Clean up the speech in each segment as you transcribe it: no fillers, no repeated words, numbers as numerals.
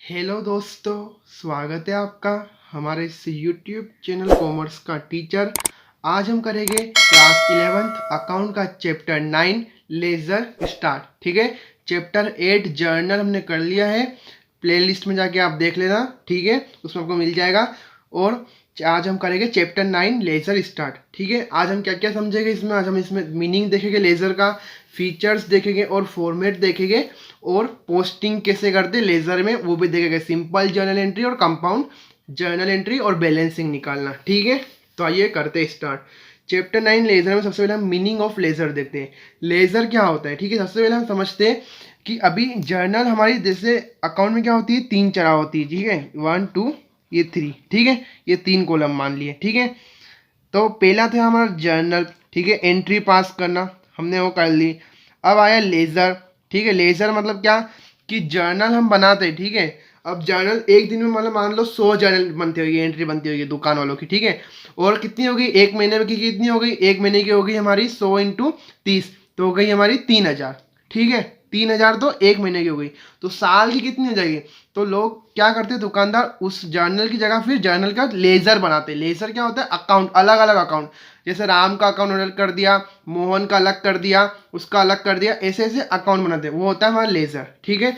Hello दोस्तों, स्वागत है आपका हमारे इस यूट्यूब चैनल कॉमर्स का टीचर। आज हम करेंगे क्लास 11th अकाउंट का चैप्टर 9 लेज़र स्टार्ट। ठीक है, चैप्टर 8 जर्नल हमने कर लिया है, प्लेलिस्ट में जाके आप देख लेना। ठीक है, उसमें आपको मिल जाएगा। और आज हम करेंगे चैप्टर 9 लेज़र स्टार्ट। ठीक है, आज हम क्या क्या समझेंगे इसमें। आज हम इसमें मीनिंग देखेंगे लेज़र का, फीचर्स देखेंगे और फॉर्मेट देखेंगे, और पोस्टिंग कैसे करते लेज़र में वो भी देखेंगे। सिंपल जर्नल एंट्री और कंपाउंड जर्नल एंट्री और बैलेंसिंग निकालना। ठीक है, तो आइए करते हैं स्टार्ट। चैप्टर 9 लेज़र में सबसे पहले हम मीनिंग ऑफ लेज़र देखते हैं। लेज़र क्या होता है। ठीक है, सबसे पहले हम समझते हैं कि अभी जर्नल हमारी जैसे अकाउंट में क्या होती है, 3 चढ़ा होती है। ठीक है, 1 2 ये 3। ठीक है, ये 3 कॉलम मान लिए। ठीक है, तो पहला था हमारा जर्नल। ठीक है, एंट्री पास करना हमने वो कर ली। अब आया लेज़र। ठीक है, लेज़र मतलब क्या कि जर्नल हम बनाते हैं। ठीक है, अब जर्नल एक दिन में मतलब मान लो 100 जर्नल बनती होगी, एंट्री बनती होगी दुकान वालों की। ठीक है, और कितनी होगी, एक महीने की कितनी हो गई, एक महीने की हो गई हमारी 100 × 30, तो हो गई हमारी 3000। ठीक है, 3000 तो एक महीने की हो गई, तो साल की कितनी हो जाएगी। तो लोग क्या करते हैं, दुकानदार उस जर्नल की जगह फिर जर्नल का लेज़र बनाते हैं। लेज़र क्या होता है, अकाउंट, अलग अलग अकाउंट। जैसे राम का अकाउंट अलग कर दिया, मोहन का अलग कर दिया, उसका अलग कर दिया, ऐसे ऐसे अकाउंट बनाते हैं, वो होता है हमारा लेज़र। ठीक है,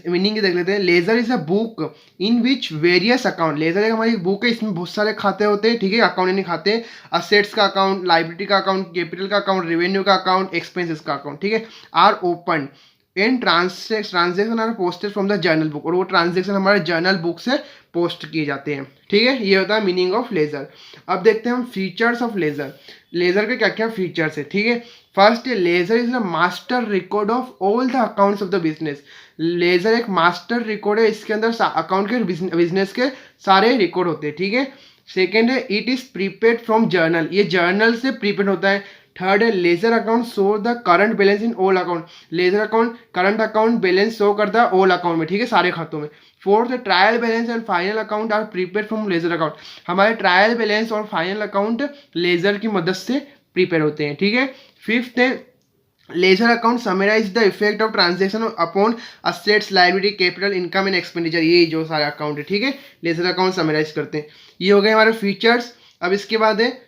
मीनिंग देख लेते हैं। Laser is a book in which various account. Laser एक हमारी बुक है, इसमें बहुत सारे खाते होते हैं। ठीक है, अकाउंट यानी खाते, असेट्स का अकाउंट, लाइबिलिटी का अकाउंट, कैपिटल का अकाउंट, रेवेन्यू का अकाउंट, एक्सपेंसेस का अकाउंट। ठीक है, are open and transaction are posted from the journal book, और वो ट्रांजेक्शन हमारे जर्नल बुक से पोस्ट किए जाते हैं। ठीक है, ये होता है मीनिंग ऑफ लेज़र। अब देखते हैं हम फीचर्स ऑफ लेज़र। लेज़र के क्या क्या फीचर्स है। ठीक है, first, laser is the master record of all the accounts of the business. Laser एक मास्टर रिकॉर्ड है, इसके अंदर अकाउंट के बिजनेस के सारे रिकॉर्ड होते हैं। ठीक है, सेकेंड है, it is prepaid from journal, ये जर्नल से प्रीपेड होता है। थर्ड है, ledger account show the current balance in all account. Laser account current account balance show करता है ऑल अकाउंट में। ठीक है, सारे खातों में। Fourth, trial balance and final account are prepaid from ledger account. हमारे ट्रायल बैलेंस और फाइनल अकाउंट लेज़र की मदद से प्रीपेड होते हैं। ठीक है, फिफ्थ है, ledger account summarise the effect of transaction upon assets, liability, capital, income and expenditure. ये जो सारे अकाउंट है, ठीक है, लेज़र अकाउंट समराइज करते हैं। ये हो गए हमारे फीचर्स। अब इसके बाद है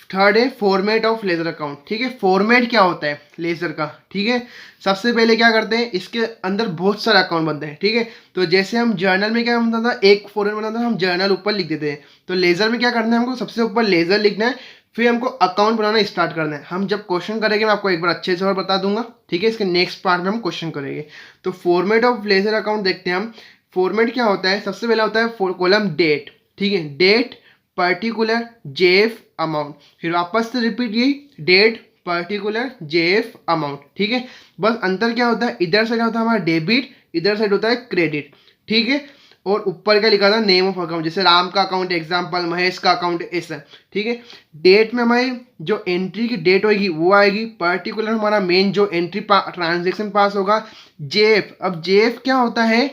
थर्ड है, फॉर्मेट ऑफ लेज़र अकाउंट। ठीक है, फॉर्मेट क्या होता है लेज़र का। ठीक है, सबसे पहले क्या करते हैं, इसके अंदर बहुत सारे अकाउंट बनते हैं। ठीक है, तो जैसे हम जर्नल में क्या बनता था, एक फॉर्मेट बनता था, हम जर्नल ऊपर लिख देते हैं। तो लेज़र में क्या करना है, हमको सबसे ऊपर लेज़र लिखना है, फिर हमको अकाउंट बनाना स्टार्ट करना है। हम जब क्वेश्चन करेंगे मैं आपको एक बार अच्छे से और बता दूंगा। ठीक है, इसके नेक्स्ट पार्ट में हम क्वेश्चन करेंगे। तो फॉर्मेट ऑफ लेज़र अकाउंट देखते हैं हम। फॉर्मेट क्या होता है, सबसे पहला होता है कॉलम डेट। ठीक है, डेट, पर्टिकुलर, जेएफ, अमाउंट। फिर वापस से रिपीट, यही डेट, पर्टिकुलर, जेएफ, अमाउंट। ठीक है, बस अंतर क्या होता है, इधर से क्या होता है हमारा डेबिट, इधर साइड होता है क्रेडिट। ठीक है, और ऊपर क्या लिखा था, नेम ऑफ अकाउंट, जैसे राम का अकाउंट एग्जांपल, महेश का अकाउंट ऐसा। ठीक है, डेट में हमारी जो एंट्री की डेट होगी वो आएगी। पर्टिकुलर हमारा मेन जो एंट्री ट्रांजेक्शन पास होगा। जेएफ, अब जेएफ क्या होता है,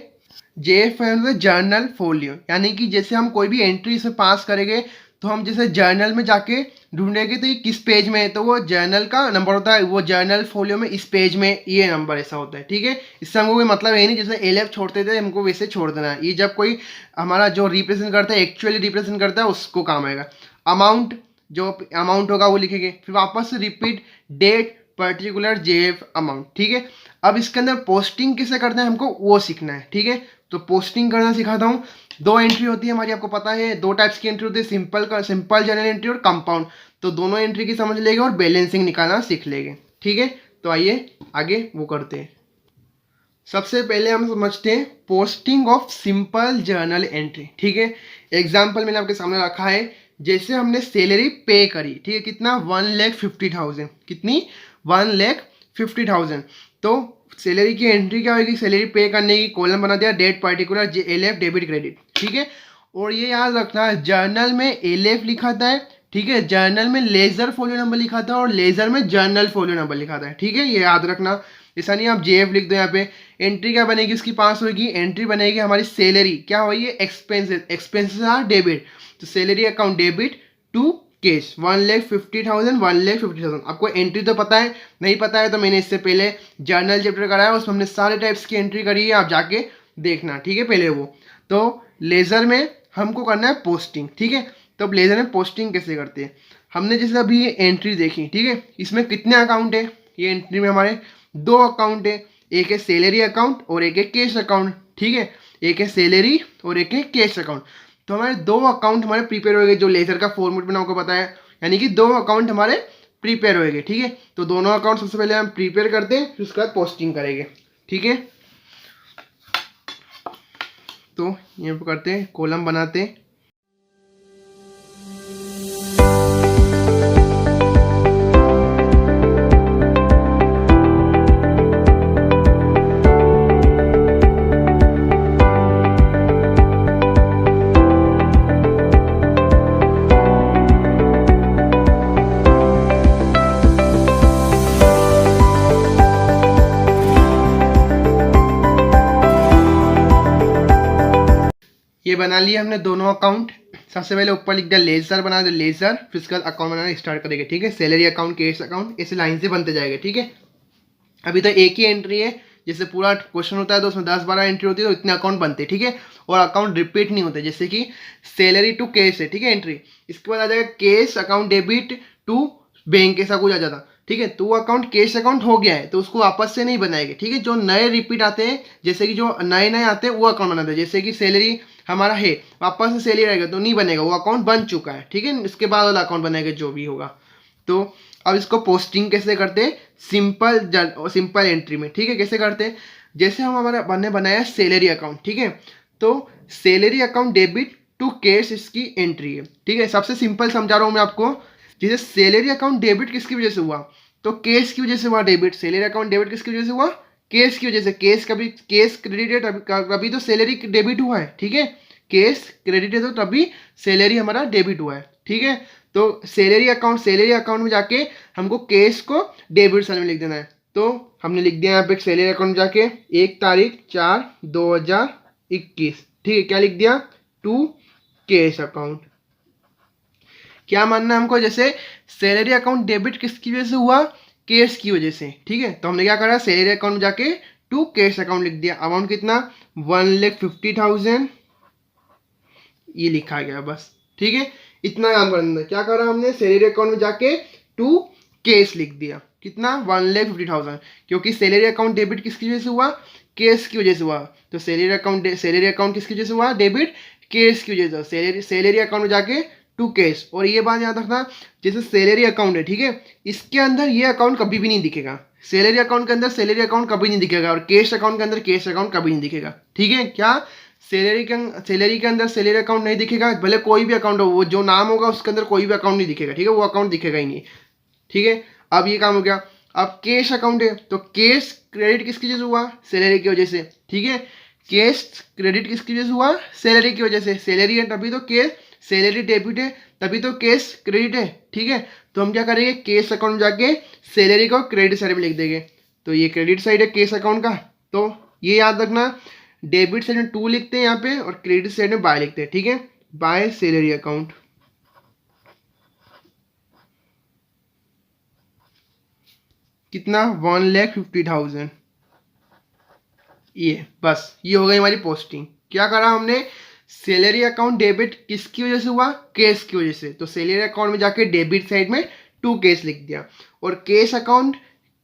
जेएफ है जर्नल फोलियो, यानी कि जैसे हम कोई भी एंट्री से पास करेंगे तो हम जैसे जर्नल में जाके ढूंढेंगे तो ये किस पेज में है, तो वो जर्नल का नंबर होता है, वो जर्नल फोलियो में इस पेज में ये नंबर ऐसा होता है। ठीक है, इससे हमको कोई मतलब है नहीं, जैसे एलएफ छोड़ते थे हमको वैसे छोड़ देना है। ये जब कोई हमारा जो रिप्रेजेंट करता है, एक्चुअली रिप्रेजेंट करता है, उसको काम आएगा। अमाउंट, जो अमाउंट होगा वो लिखेंगे। फिर वापस से repeat, date, particular, JF, amount. ठीक है, अब इसके अंदर पोस्टिंग कैसे करते हैं हमको वो सीखना है। ठीक है, तो पोस्टिंग करना सिखाता हूँ। दो एंट्री होती है हमारी, आपको पता है, दो टाइप्स की एंट्री होती है, सिंपल जर्नल एंट्री और कंपाउंड। तो दोनों एंट्री की समझ लेंगे और बैलेंसिंग निकालना सीख लेंगे। ठीक है, तो आइए आगे वो करते हैं। सबसे पहले हम समझते हैं posting of simple journal entry. ठीक है, एग्जाम्पल मैंने आपके सामने रखा है। जैसे हमने सैलरी पे करी, ठीक है, कितना, 1,50,000, कितनी, 1,50,000। तो सैलरी की एंट्री क्या होगी, सैलरी पे करने की कॉलम बना दिया, date, particular, LF, debit, credit. ठीक है, और ये याद रखना है, जर्नल में एलएफ लिखा था है। ठीक है, जर्नल में लेजर फोलियो नंबर लिखा था और लेजर में जर्नल फोलियो नंबर लिखा था। ठीक है, ये याद रखना। ऐसा नहीं आप जेएफ लिख दो यहाँ पे। एंट्री क्या बनेगी उसकी, पास होगी, एंट्री बनेगी हमारी सैलरी, क्या होगी, एक्सपेंसेस, एक्सपेंसेस आर डेबिट, तो salary account debit to cash, 1,50,000, 1,50,000। आपको एंट्री तो पता है, नहीं पता है तो मैंने इससे पहले जर्नल चैप्टर कराया, उसमें हमने सारे टाइप्स की एंट्री करी है, आप जाके देखना, ठीक है। पहले वो तो लेज़र में हमको करना है पोस्टिंग, ठीक है। तो अब लेज़र में पोस्टिंग कैसे करते हैं, हमने जैसे अभी ये एंट्री देखी, ठीक है। इसमें कितने अकाउंट है, ये एंट्री में हमारे 2 अकाउंट है, एक है सैलरी अकाउंट और एक है कैश अकाउंट, ठीक है। एक है सैलरी और एक है कैश अकाउंट। तो हमारे 2 अकाउंट हमारे प्रिपेयर हो गए, जो लेज़र का फॉर्मेट मैंने आपको बताया, यानी कि 2 अकाउंट हमारे प्रिपेयर होएंगे, ठीक है। तो दोनों अकाउंट सबसे पहले हम प्रिपेयर करते हैं, फिर उसके बाद पोस्टिंग करेंगे, ठीक है। तो ये करते हैं, कॉलम बनाते हैं। ये बना लिया हमने दोनों अकाउंट। सबसे पहले ऊपर लिख दिया लेज़र, बना दिया लेज़र, फिर उसके बाद अकाउंट बनाना स्टार्ट करेंगे, ठीक है। सैलरी अकाउंट, कैश अकाउंट, ऐसे लाइन से बनते जाएगा, ठीक है। अभी तो एक ही एंट्री है, जैसे पूरा क्वेश्चन होता है तो उसमें 10-12 एंट्री होती है, तो इतने अकाउंट बनते हैं, ठीक है। और अकाउंट रिपीट नहीं होते, जैसे कि सैलरी टू कैश है, ठीक है, एंट्री। इसके बाद आ जाएगा cash account debit to bank, ऐसा कुछ आ जाता, ठीक है। तो वो अकाउंट कैश अकाउंट हो गया है, तो उसको वापस से नहीं बनाएंगे, ठीक है। जो नए रिपीट आते हैं, जैसे कि जो नए नए आते हैं वो अकाउंट बनाते हैं, जैसे कि सैलरी हमारा है, वापस से सैलरी आएगा तो नहीं बनेगा, वो अकाउंट बन चुका है, ठीक है। इसके बाद वाला अकाउंट बनेगा जो भी होगा। तो अब इसको पोस्टिंग कैसे करते हैं, सिंपल एंट्री में, ठीक है। कैसे करते हैं, जैसे हम हमारा बनाया सैलरी अकाउंट, ठीक है। तो salary account debit to cash इसकी एंट्री है, ठीक है। सबसे सिंपल समझा रहा हूँ मैं आपको। जैसे सैलरी अकाउंट डेबिट किसकी वजह से हुआ, तो कैश की वजह से हुआ डेबिट। सैलरी अकाउंट डेबिट किसकी वजह से हुआ, कैश की वजह से। कैश कभी कैश क्रेडिट है, कभी तो सैलरी डेबिट हुआ है, ठीक है। कैश क्रेडिट है तो तभी सैलरी हमारा डेबिट हुआ है, ठीक है। तो सैलरी अकाउंट में जाके हमको कैश को डेबिट साइड में लिख देना है। तो हमने लिख दिया यहाँ पे सैलरी अकाउंट में जाके 1 तारीख 4/2021, ठीक है। क्या लिख दिया, टू कैश अकाउंट। क्या मानना है हमको, जैसे सैलरी अकाउंट डेबिट किसकी वजह से हुआ, कैश की वजह से, ठीक है। तो हमने क्या करा, सैलरी अकाउंट में जाके टू कैश अकाउंट लिख दिया। अमाउंट कितना, 1,50,000 ये लिखा गया बस, ठीक है। इतना काम करना। क्या करा हमने, सैलरी अकाउंट में जाके टू कैश लिख दिया, कितना, 1,50,000, क्योंकि सैलरी अकाउंट डेबिट किसकी वजह से हुआ, कैश की वजह से हुआ। तो सैलरी अकाउंट किसकी वजह से हुआ, डेबिट, कैश की वजह से। सैलरी अकाउंट में जाके टू कैश। और ये बात याद रखना, जैसे सैलरी अकाउंट है, ठीक है, इसके अंदर ये अकाउंट कभी भी नहीं दिखेगा। सैलरी अकाउंट के अंदर सैलरी अकाउंट कभी नहीं दिखेगा, और कैश अकाउंट के अंदर कैश अकाउंट कभी नहीं दिखेगा, ठीक है। क्या, सैलरी के अंदर सैलरी अकाउंट नहीं दिखेगा, भले कोई भी अकाउंट हो, वो जो नाम होगा उसके अंदर कोई भी अकाउंट नहीं दिखेगा, ठीक है। वो अकाउंट दिखेगा ही नहीं, ठीक है। अब ये काम हो गया। अब कैश अकाउंट है, तो कैश क्रेडिट किसकी वजह से हुआ, सैलरी की वजह से, ठीक है। कैश क्रेडिट किसकी वजह से हुआ, सैलरी की वजह से। सैलरी है तभी तो कैश, सैलरी डेबिट है तभी तो कैश क्रेडिट है, ठीक है। तो हम क्या करेंगे, कैश अकाउंट में जाके सैलरी को क्रेडिट साइड में लिख देंगे। तो ये क्रेडिट साइड है कैश अकाउंट का। तो ये याद रखना, डेबिट साइड में 2 लिखते हैं यहाँ पे, और क्रेडिट साइड में बाय लिखते हैं, ठीक है। बाय सैलरी अकाउंट, कितना, 1,50,000। ये बस, ये हो गई हमारी पोस्टिंग। क्या करा हमने, सैलरी अकाउंट डेबिट किसकी वजह से हुआ, कैश की वजह से। तो सैलरी अकाउंट में जाके डेबिट साइड में टू कैश लिख दिया। और कैश अकाउंट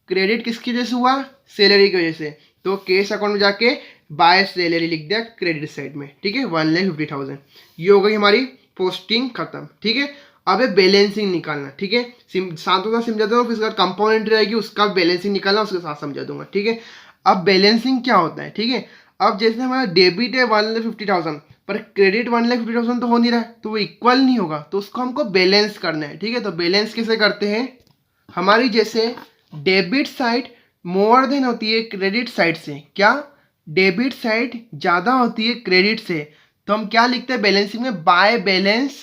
क्रेडिट किसकी वजह से हुआ, सैलरी की वजह से। तो कैश अकाउंट में जाके बाय सैलरी लिख दिया क्रेडिट साइड में, ठीक है, 1,50,000। ये हो गई हमारी पोस्टिंग खत्म, ठीक है। अब है बैलेंसिंग निकालना, ठीक है। साथों साथ समझा दूंगा, फिर उसके बाद कंपाउंड एंट्री रहेगी, उसका बैलेंसिंग निकालना उसके साथ समझा दूंगा, ठीक है। अब बैलेंसिंग क्या होता है, ठीक है। अब जैसे हमारा डेबिट है 1,50,000, पर क्रेडिट 1,50,000 तो हो नहीं रहा है, तो वो इक्वल नहीं होगा, तो उसको हमको बैलेंस करना है, ठीक है। तो बैलेंस कैसे करते हैं, हमारी जैसे डेबिट साइड मोर देन होती है क्रेडिट साइड से, क्या, डेबिट साइड ज़्यादा होती है क्रेडिट से, तो हम क्या लिखते हैं बैलेंसिंग में, बाय बैलेंस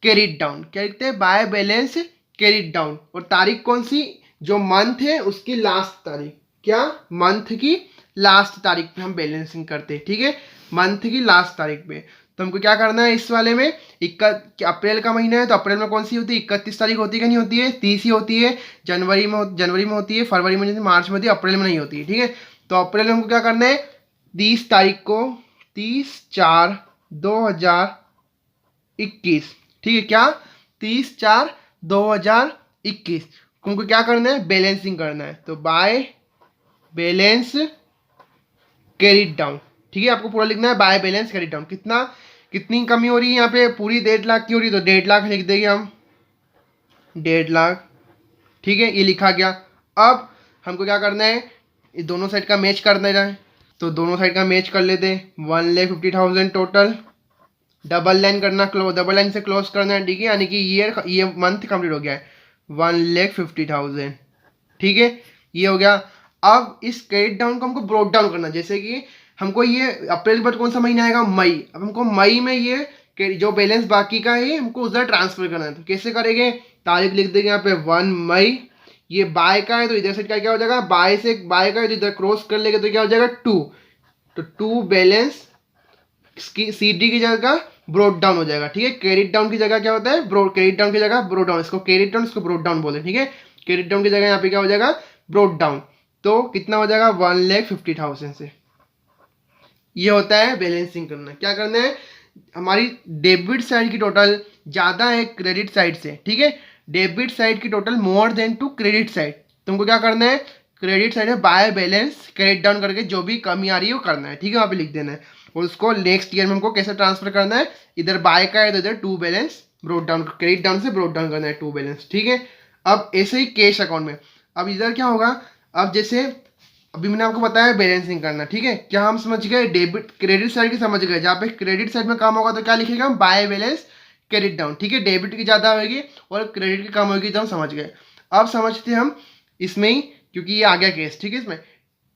कैरिड डाउन। क्या लिखते हैं, बाय बैलेंस कैरिड डाउन। और तारीख कौन सी, जो मंथ है उसकी लास्ट तारीख, क्या, मंथ की लास्ट तारीख पे हम बैलेंसिंग करते हैं, ठीक है, मंथ की लास्ट तारीख पे। तो हमको क्या करना है इस वाले में, अप्रैल का महीना है तो अप्रैल में कौन सी होती है, 31 तारीख होती है कि नहीं होती है, 30 ही होती है। जनवरी में होती है, फरवरी में होती है, मार्च में होती है, अप्रैल में नहीं होती है, ठीक है। तो अप्रैल में हमको क्या करना है, 30 तारीख को 30/4/2021, ठीक है क्या, 30/4/2021 तुमको क्या करना है, बैलेंसिंग करना है। तो बाय बैलेंस कैरिड डाउन, ठीक है, आपको पूरा लिखना है बाय बैलेंस कैरिड डाउन। कितनी कमी हो रही है यहाँ पे, पूरी 1.5 लाख की हो रही है, तो 1.5 लाख लिख देंगे हम, 1.5 लाख, ठीक है, ये लिखा गया। अब हमको क्या करना है, ये दोनों साइड का मैच करना है, तो दोनों साइड का मैच कर लेते हैं। 1,50,000 टोटल, डबल लाइन करना, डबल लाइन से क्लोज करना है, ठीक है, यानी कि ये मंथ कंप्लीट हो गया है, 1,50,000, ठीक है, ये हो गया। अब इस क्रेडिट डाउन को हमको ब्रोक डाउन करना, जैसे कि हमको ये अप्रैल के बाद कौन सा महीना आएगा, मई। अब हमको मई में ये जो बैलेंस बाकी का है हमको उधर ट्रांसफर करना है, तो कैसे करेंगे, तारीख लिख देंगे यहाँ पे 1 मई। ये बाय का है तो इधर से क्या हो जाएगा, बाय का है तो इधर क्रॉस कर लेंगे तो क्या हो जाएगा 2, तो 2 बैलेंस CD की जगह ब्रोक डाउन हो जाएगा, ठीक है। क्रेडिट डाउन की जगह क्या होता है, क्रेडिट डाउन की जगह ब्रोक डाउन, इसको क्रेडिट डाउन, इसको ब्रोक डाउन बोले, ठीक है। क्रेडिट डाउन की जगह यहाँ पे क्या हो जाएगा, ब्रोक डाउन, तो कितना हो जाएगा 1,50,000 से। ये होता है बैलेंसिंग करना। क्या करना है, हमारी डेबिट साइड की टोटल ज़्यादा है क्रेडिट साइड से, ठीक है, डेबिट साइड की total more than to credit side, तुमको क्या करना है, क्रेडिट साइड में बाय बैलेंस क्रेडिट डाउन करके जो भी कमी आ रही है वो करना है, ठीक है, वहाँ पे लिख देना है। और उसको नेक्स्ट ईयर में हमको कैसे ट्रांसफर करना है, इधर बाय का है तो इधर 2 balance broke down, credit down से ब्रोक डाउन करना है 2 बैलेंस, ठीक है। अब ऐसे ही कैश अकाउंट में, अब इधर क्या होगा, अब जैसे अभी मैंने आपको बताया बैलेंसिंग करना, ठीक है, क्या हम समझ गए, डेबिट क्रेडिट साइड की समझ गए, जहाँ पे क्रेडिट साइड में काम होगा तो क्या लिखेगा हम, बाय बैलेंस क्रेडिट डाउन, ठीक है, डेबिट की ज़्यादा होगी और क्रेडिट की कम होगी, तो हम समझ गए। अब समझते हैं हम इसमें ही, क्योंकि ये आ गया केस, ठीक है, इसमें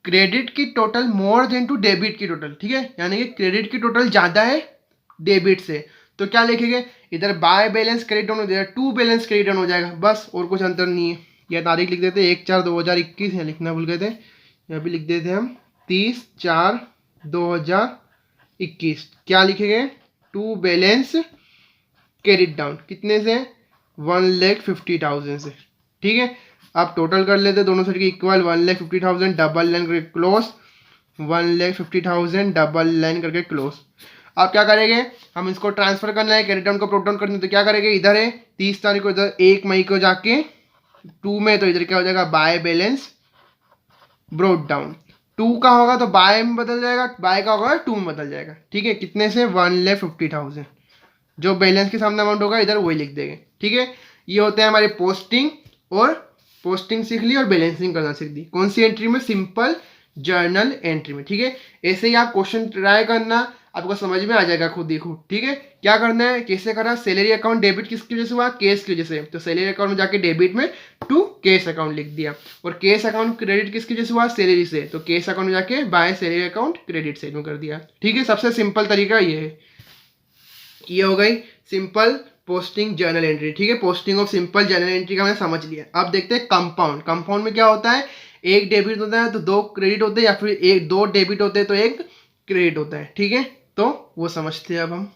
क्रेडिट की total more than to debit की टोटल, ठीक है, यानी कि क्रेडिट की टोटल ज़्यादा है डेबिट से, तो क्या लिखेंगे, इधर बाय बैलेंस क्रेडिट डाउन, इधर 2 बैलेंस क्रेडिट डाउन हो जाएगा, बस, और कुछ अंतर नहीं है। यह तारीख लिख देते 1/4/2021, यहाँ लिखना भूल गए थे, यहाँ भी लिख देते हम 30/4/2021। क्या लिखेंगे, 2 बैलेंस क्रेडिट डाउन, कितने से, 1,50,000 से, ठीक है। अब टोटल कर लेते दोनों साइड के इक्वल, 1,50,000 डबल लाइन करके क्लोज, 1,50,000 डबल लाइन करके क्लोज। अब क्या करेंगे, हम इसको ट्रांसफर करना है, क्रेडिट डाउन को ब्रोक डाउन करना है, तो क्या करेंगे, इधर है 30 तारीख को, इधर 1 मई को जाके 2 में, तो इधर क्या हो जाएगा, बाय बैलेंस ब्रोक डाउन, 2 का होगा तो बाय में बदल जाएगा, बाय का होगा 2 में बदल जाएगा, ठीक है, कितने से, 1,50,000, जो बैलेंस के सामने अमाउंट होगा इधर वही लिख देंगे, ठीक है। ये होते हैं हमारे पोस्टिंग, और पोस्टिंग सीख ली और बैलेंसिंग करना सीख दी, कौन सी एंट्री में, सिंपल जर्नल एंट्री में, ठीक है। ऐसे ही आप क्वेश्चन ट्राई करना, आपको समझ में आ जाएगा खुद देखो, ठीक है। क्या करना है, कैसे करना, सैलरी अकाउंट डेबिट किसकी वजह से हुआ, कैश की वजह से, तो सैलरी अकाउंट में जाके डेबिट में टू कैश अकाउंट लिख दिया, और कैश अकाउंट क्रेडिट किसकी वजह से हुआ, सैलरी से, तो कैश अकाउंट में जाके by salary account credit side में कर दिया, ठीक है। सबसे सिंपल तरीका ये है, ये हो गई सिंपल पोस्टिंग जर्नल एंट्री, ठीक है। Posting of simple journal entry का हमने समझ लिया। अब देखते हैं कंपाउंड। कंपाउंड में क्या होता है, एक डेबिट होता है तो 2 क्रेडिट होते हैं, या फिर 2 डेबिट होते हैं तो 1 क्रेडिट होता है, ठीक है, तो वो समझते हैं अब हम।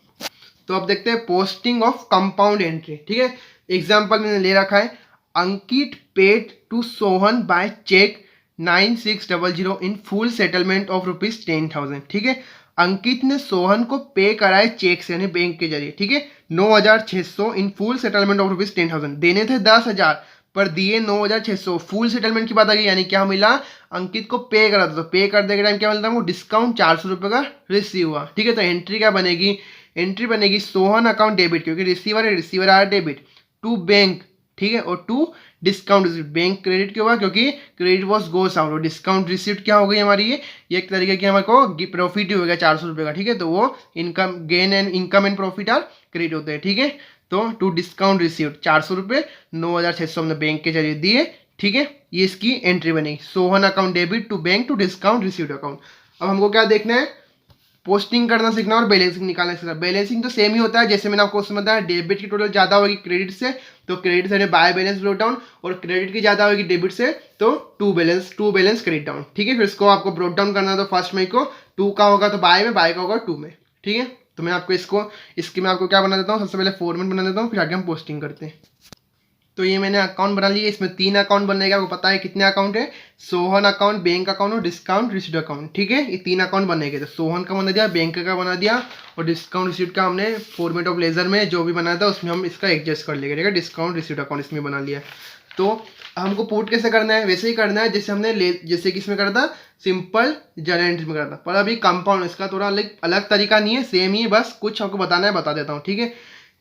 तो अब देखते हैं पोस्टिंग ऑफ कंपाउंड एंट्री, ठीक है। एग्जाम्पल मैंने ले रखा है, Ankit paid to Sohan by cheque 9600 in full settlement of ₹10,000, ठीक है। अंकित ने सोहन को पे कराए चेक से, यानी बैंक के जरिए, ठीक है, 9,600 इन फुल सेटलमेंट ऑफ ₹10,000, देने थे 10,000 पर दिए 9,600, फुल सेटलमेंट की बात आ गई, यानी क्या मिला, अंकित को पे करा था, तो पे करने के टाइम क्या मिलता है, वो डिस्काउंट 400 रुपये का रिसीव हुआ, ठीक है। तो एंट्री क्या बनेगी, एंट्री बनेगी सोहन अकाउंट डेबिट, क्योंकि रिसीवर है, receiver are debit, to bank, ठीक है, और to discount receipt, bank credit क्यों हुआ, क्योंकि क्रेडिट वॉज गोस आउट, और डिस्काउंट रिसिप्ट क्या हो गई हमारी, ये एक तरीके की हमारे को प्रॉफिट ही हो गया 400 रुपये का, ठीक है। तो वो income gain and income and profit are credit होते हैं, ठीक है। तो टू डिस्काउंट रिसिप्ट 400 रुपये, 9,600 हमने बैंक के जरिए दिए, ठीक है। ये इसकी एंट्री बनेगी, Sohan account debit to bank to discount receipt account. अब हमको क्या देखना है, पोस्टिंग करना सीखना और बैलेंसिंग निकालना सीखना। बैलेंसिंग तो सेम ही होता है, जैसे मैंने आपको बताया, डेबिट की टोटल ज़्यादा होगी क्रेडिट से, तो क्रेडिट से बाय बैलेंस ब्रोक डाउन, और क्रेडिट की ज़्यादा होगी डेबिट से, तो टू बैलेंस क्रेडिट डाउन, ठीक है। फिर इसको आपको ब्रोक डाउन करना है, तो फर्स्ट मई को 2 का होगा तो बाय में, बाय का होगा 2 में, ठीक है। तो मैं आपको इसकी मैं आपको क्या बना देता हूँ, सबसे पहले फॉर्मेट बना देता हूँ, फिर आगे हम पोस्टिंग करते हैं। तो ये मैंने अकाउंट बना लिया, इसमें 3 अकाउंट बनेगा। आपको पता है कितने अकाउंट है, सोहन अकाउंट, बैंक अकाउंट और डिस्काउंट रिसीट अकाउंट। ठीक है, ये 3 अकाउंट बनेंगे। तो सोहन का बना दिया, बैंक का बना दिया और डिस्काउंट रिसीट का हमने फॉर्मेट ऑफ लेजर में जो भी बनाया था उसमें हम इसका एडजस्ट कर लेंगे। ठीक है, डिस्काउंट रिसीट अकाउंट इसमें बना लिया। तो हमको पुट कैसे करना है, वैसे ही करना है जैसे हमने जैसे कि इसमें करा था, सिंपल जर्नल एंट्री में करा था। पर अभी कंपाउंड इसका थोड़ा अलग तरीका नहीं है, सेम ही है, बस कुछ हमको बताना है, बता देता हूँ। ठीक है,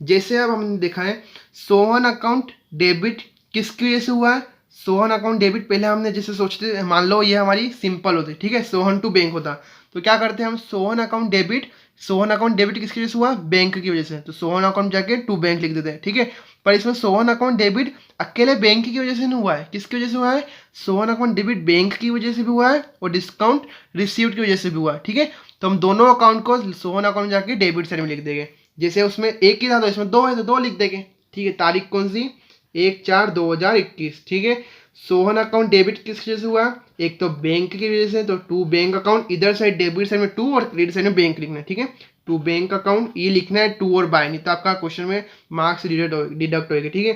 जैसे अब हमने देखा है सोहन अकाउंट डेबिट किसकी वजह से हुआ है। सोहन अकाउंट डेबिट पहले हमने जैसे सोचते, मान लो ये हमारी सिंपल होती, ठीक है, सोहन टू बैंक होता, तो क्या करते हैं हम, Sohan account debit, Sohan account debit किसकी वजह से हुआ, बैंक की वजह से, तो सोहन अकाउंट जाके टू बैंक लिख देते हैं। ठीक है, पर इसमें सोहन अकाउंट डेबिट अकेले बैंक की वजह से नहीं हुआ है, किसकी वजह से हुआ है, सोहन अकाउंट डेबिट बैंक की वजह से भी हुआ है और डिस्काउंट रिसीव्ड की वजह से भी हुआ है। ठीक है, तो हम दोनों अकाउंट को सोहन अकाउंट जाके डेबिट साइड में लिख देंगे। जैसे उसमें एक ही था तो इसमें 2 है तो 2 लिख देंगे। ठीक है, तारीख कौन सी, 1/4/2021। ठीक है, सोहन अकाउंट डेबिट किस वजह से हुआ, एक तो बैंक की वजह से, तो टू बैंक अकाउंट, इधर साइड डेबिट साइड में 2 और क्रेडिट साइड में बैंक लिखना है। ठीक है, टू बैंक अकाउंट ये लिखना है 2 और बाय, नहीं तो आपका क्वेश्चन में मार्क्स डिडक्ट होएगा। ठीक है,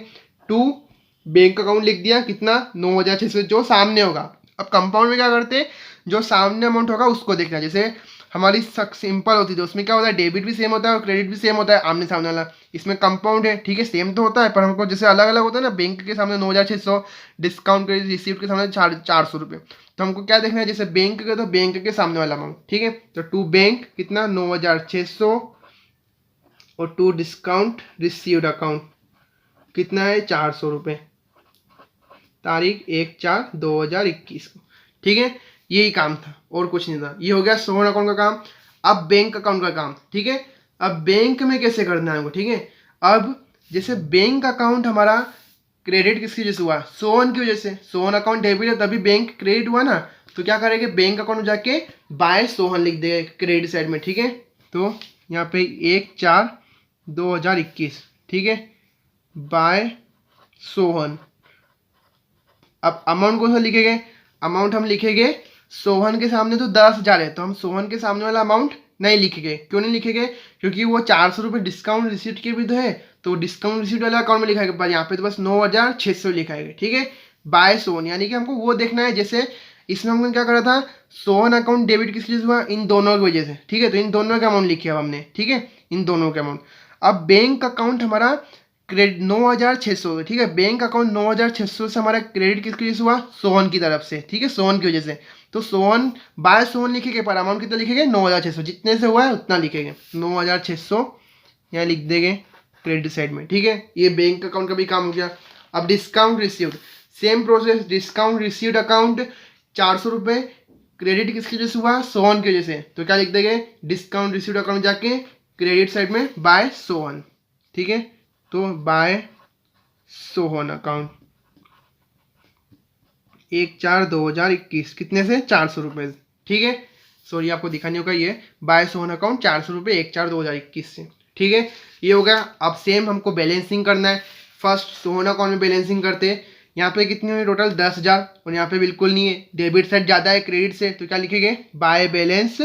टू बैंक अकाउंट लिख दिया, कितना 9,600 जो सामने होगा। अब कंपाउंड में क्या करते हैं, जो सामने अमाउंट होगा उसको देखना। जैसे हमारी सिंपल होती है तो उसमें क्या होता है, डेबिट भी सेम होता है और क्रेडिट भी सेम होता है, आमने सामने वाला। इसमें कंपाउंड है, ठीक है, सेम तो होता है, पर हमको जैसे अलग अलग होता है ना, बैंक के सामने 9,600, डिस्काउंट क्रेडिट रिसीव्ड के सामने 400 रुपये। तो हमको क्या देखना है, जैसे बैंक के तो बैंक के सामने वाला अमाउंट। ठीक है, तो टू बैंक कितना 9,600 और टू डिस्काउंट रिसीव्ड अकाउंट कितना है 400 रुपये, तारीख 1/4/2021 को। ठीक है, यही काम था और कुछ नहीं था। ये हो गया सोहन अकाउंट का काम। अब बैंक अकाउंट का काम। ठीक है, अब बैंक में कैसे करना है हमको। ठीक है, अब जैसे बैंक अकाउंट हमारा क्रेडिट किसकी वजह से हुआ, सोहन की वजह से, सोहन अकाउंट डेबिट है तभी बैंक क्रेडिट हुआ ना, तो क्या करेंगे, बैंक अकाउंट में जाके बाय सोहन लिख देंगे क्रेडिट साइड में। ठीक है, तो यहाँ पे 1/4/2021। ठीक है, बाय सोहन। अब अमाउंट कौन सा लिखेंगे, अमाउंट हम लिखेंगे सोहन के सामने तो 10,000 है, तो हम सोहन के सामने वाला अमाउंट नहीं लिखेंगे। क्यों नहीं लिखेंगे, क्योंकि वो 400 रुपये डिस्काउंट रिसीट के भी तो है, तो डिस्काउंट रिसीट वाला अकाउंट में लिखाएगा, पर यहाँ पे तो बस 9,600 लिखाएगा। ठीक है, बाय सोहन, यानी कि हमको वो देखना है। जैसे इसमें हमने क्या करा था, सोहन अकाउंट डेबिट किस वजह से हुआ, इन दोनों की वजह से। ठीक है, तो इन दोनों का अमाउंट लिखे अब हमने। ठीक है, इन दोनों का अमाउंट। अब बैंक अकाउंट हमारा क्रेडिट 9,600, ठीक है, बैंक अकाउंट 9,600 से हमारा क्रेडिट किसकी वजह से हुआ, सोहन की तरफ से। ठीक है, सोहन की वजह से, तो सोहन बाय सोहन लिखेंगे, पर अमाउंट कितना लिखेंगे 9,600, जितने से हुआ है उतना लिखेंगे, 9,600 यहाँ लिख देंगे क्रेडिट साइड में। ठीक है, ये बैंक अकाउंट का भी काम हो गया। अब discount received, same process, discount received account 400 रुपये, क्रेडिट किसकी वजह से हुआ, सोहन की वजह से, तो क्या लिख देंगे, डिस्काउंट रिसीव्ड अकाउंट जाके क्रेडिट साइड में बाय सोहन। ठीक है, तो बाय सोहन अकाउंट 1/4/2021 कितने से 400 रुपये। ठीक है, सॉरी आपको दिखाने होगा, ये बाय सोहन अकाउंट 400 रुपये 1/4/2021 से। ठीक है, ये हो गया। अब सेम हमको बैलेंसिंग करना है। फर्स्ट सोहन अकाउंट में बैलेंसिंग करते हैं। यहाँ पे कितनी हुई टोटल 10,000, और यहाँ पे बिल्कुल नहीं है, डेबिट साइड ज़्यादा है क्रेडिट से, तो क्या लिखेंगे, बाय बैलेंस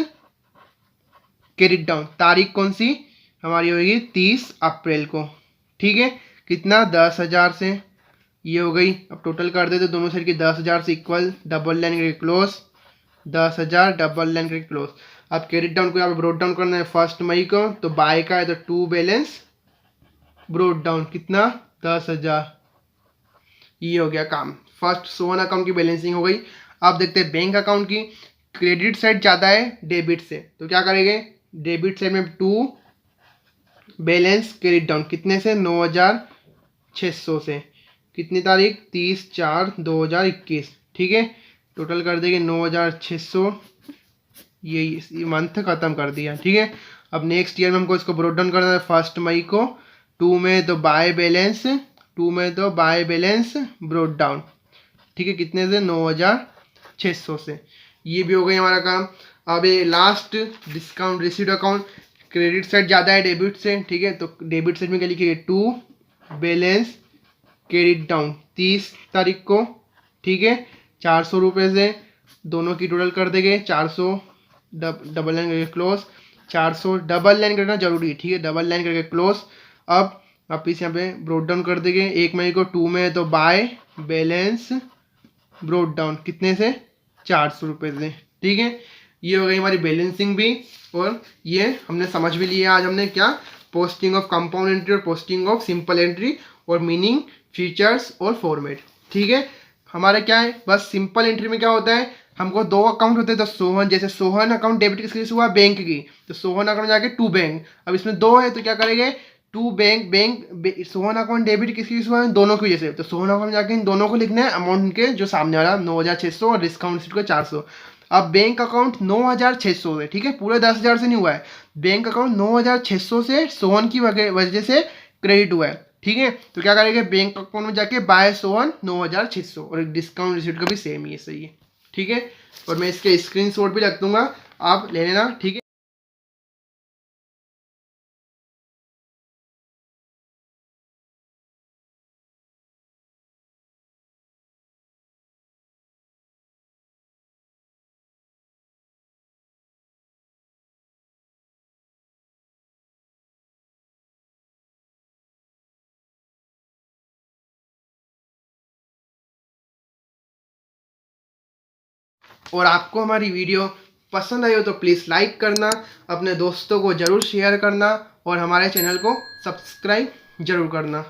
क्रेडिट डाउन। तारीख कौन सी हमारी होगी 30 अप्रैल को। ठीक है, कितना 10,000 से ये हो गई। अब टोटल कर देते दोनों साइड की 10,000 से इक्वल, डबल लाइन करके क्लोज, 10,000 डबल लाइन करके क्लोज। अब क्रेडिट डाउन को यहाँ पे ब्रोड डाउन करना है 1 मई को, तो बाय का है तो टू बैलेंस ब्रोड डाउन कितना 10,000। ये हो गया काम। फर्स्ट सोहन अकाउंट की बैलेंसिंग हो गई। अब देखते हैं बैंक अकाउंट की। क्रेडिट साइड ज़्यादा है डेबिट से, तो क्या करेंगे, डेबिट साइड में टू बैलेंस क्रेडिट डाउन कितने से 9,600 से, कितनी तारीख 30/4/2021। ठीक है, टोटल कर देंगे 9,600, ये मंथ खत्म कर दिया। ठीक है, अब नेक्स्ट ईयर में हमको इसको ब्रोड डाउन करना है 1 मई को, 2 में तो बाय बैलेंस, 2 में तो बाय बैलेंस ब्रोड डाउन। ठीक है, कितने से 9,600 से। ये भी हो गई हमारा काम। अब ये last discount received account, credit side ज़्यादा है डेबिट से। ठीक है, तो डेबिट साइड में क्या लिखिए, टू बैलेंस क्रेडिट डाउन 30 तारीख को। ठीक है, 400 रुपये से दोनों की टोटल कर देंगे 400, डबल लाइन करके क्लोज, 400 डबल लाइन करना जरूरी है। ठीक है, डबल लाइन करके क्लोज। अब वापिस यहाँ पे ब्रोड डाउन कर देंगे। 1 मई को 2 में है तो बाय बैलेंस ब्रोड डाउन कितने से 400 रुपये से। ठीक है, ये हो गई हमारी बैलेंसिंग भी, और ये हमने समझ भी लिया आज हमने क्या, पोस्टिंग ऑफ कंपाउंड एंट्री और पोस्टिंग ऑफ सिंपल एंट्री, और मीनिंग, फीचर्स और फॉर्मेट। ठीक है, हमारा क्या है, बस सिंपल एंट्री में क्या होता है, हमको 2 अकाउंट होते हैं, तो सोहन, जैसे सोहन अकाउंट डेबिट किसके हुआ, बैंक की, तो सोहन अकाउंट जाके टू बैंक। अब इसमें 2 है तो क्या करेंगे, to bank Sohan account debit किसकी हुआ है, दोनों की वजह से, तो सोहन अकाउंट जाके इन दोनों को लिखना है, अमाउंट के जो सामने वाला 9600 और डिस्काउंट सीट को 400। अब बैंक अकाउंट 9600 है, ठीक है, पूरे 10,000 से नहीं हुआ है, बैंक अकाउंट 9600 से सोहन की वजह से क्रेडिट हुआ है। ठीक है, तो क्या करेंगे, बैंक अकाउंट में जाके बाय सोहन 9600, और डिस्काउंट रिसीट का भी सेम ही है, सही है। ठीक है, और मैं इसके स्क्रीनशॉट भी रख दूंगा, आप ले लेना। ठीक है, और आपको हमारी वीडियो पसंद आई हो तो प्लीज़ लाइक करना, अपने दोस्तों को ज़रूर शेयर करना, और हमारे चैनल को सब्सक्राइब जरूर करना।